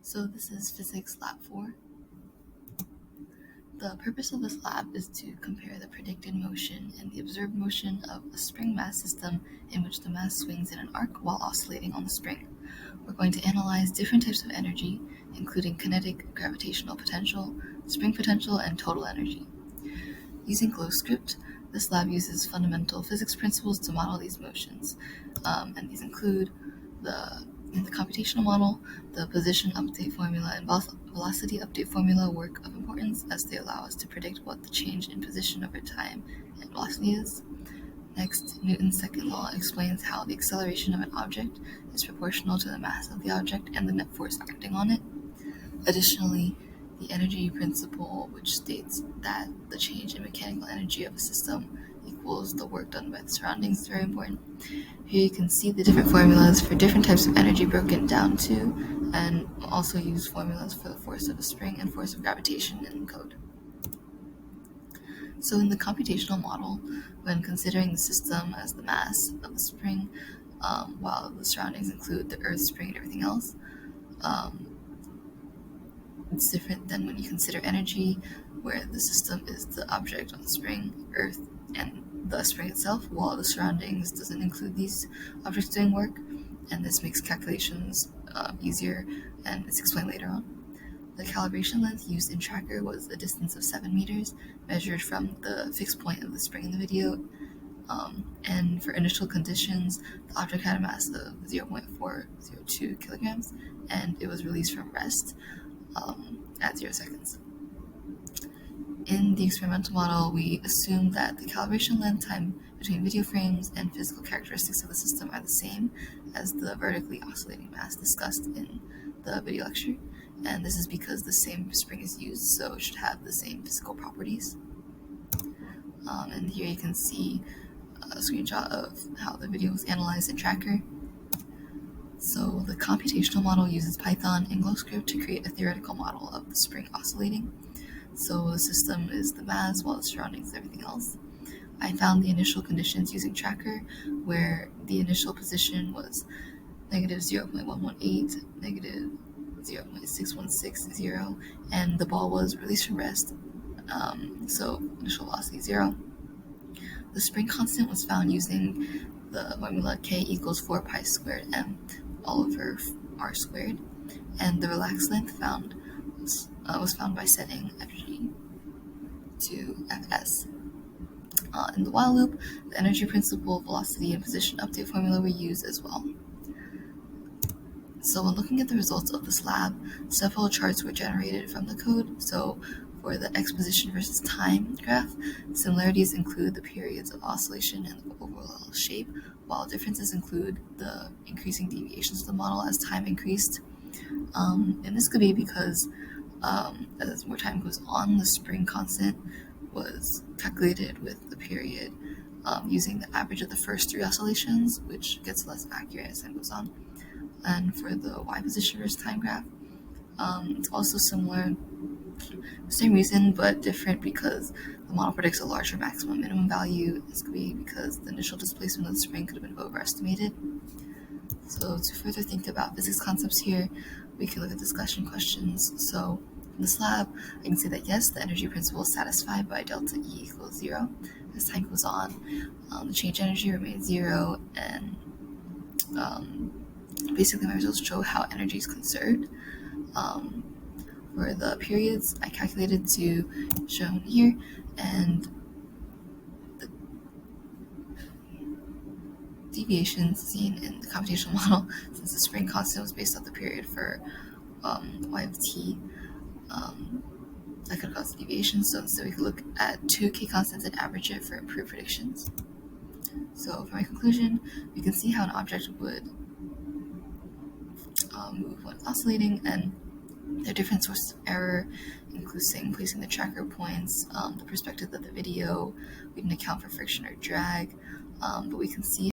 So this is Physics Lab 4. The purpose of this lab is to compare the predicted motion and the observed motion of a spring mass system in which the mass swings in an arc while oscillating on the spring. We're going to analyze different types of energy, including kinetic, gravitational potential, spring potential, and total energy. Using GlowScript, this lab uses fundamental physics principles to model these motions, and these include in the computational model, the position update formula and velocity update formula work of importance as they allow us to predict what the change in position over time and velocity is. Next, Newton's second law explains how the acceleration of an object is proportional to the mass of the object and the net force acting on it. Additionally, the energy principle, which states that the change in mechanical energy of a system equals the work done by the surroundings, is very important. Here you can see the different formulas for different types of energy broken down to, and also use formulas for the force of a spring and force of gravitation in code. So in the computational model, when considering the system as the mass of the spring, while the surroundings include the earth, spring, and everything else, it's different than when you consider energy, where the system is the object on the spring, earth, and the spring itself, while the surroundings doesn't include these objects doing work, and this makes calculations easier, and it's explained later on. The calibration length used in tracker was a distance of 7 meters, measured from the fixed point of the spring in the video, and for initial conditions, the object had a mass of 0.402 kilograms, and it was released from rest at 0 seconds. In the experimental model, we assume that the calibration length time between video frames and physical characteristics of the system are the same as the vertically oscillating mass discussed in the video lecture, and this is because the same spring is used, so it should have the same physical properties. And here you can see a screenshot of how the video was analyzed in Tracker. So the computational model uses Python and GlowScript to create a theoretical model of the spring oscillating. So the system is the mass while the surroundings is everything else. I found the initial conditions using Tracker, where the initial position was negative 0.118, negative 0.6160, and the ball was released from rest, so initial velocity 0. The spring constant was found using the formula K equals 4 pi squared m all over r squared, and the relaxed length was found by setting FG to Fs. In the while loop, the energy principle, velocity, and position update formula were used as well. So when looking at the results of this lab, several charts were generated from the code. So for the x position versus time graph, similarities include the periods of oscillation and the overall shape, while differences include the increasing deviations of the model as time increased. And this could be because as more time goes on, the spring constant was calculated with the period using the average of the first 3 oscillations, which gets less accurate as time goes on. And for the y position versus time graph, it's also similar, same reason, but different because the model predicts a larger maximum minimum value. This could be because the initial displacement of the spring could have been overestimated. So to further think about physics concepts here, we can look at discussion questions. So in this lab, I can say that yes, the energy principle is satisfied by delta E equals 0. As time goes on, the change energy remains 0, and basically my results show how energy is conserved. For the periods, I calculated to shown here, and the deviations seen in the computational model, since the spring constant was based off the period for y of t, that could cause deviations. So instead we could look at 2 k constants and average it for improved predictions. So for my conclusion, we can see how an object would move when oscillating, and their different sources of error, including placing the tracker points, the perspective of the video. We didn't account for friction or drag, but we can see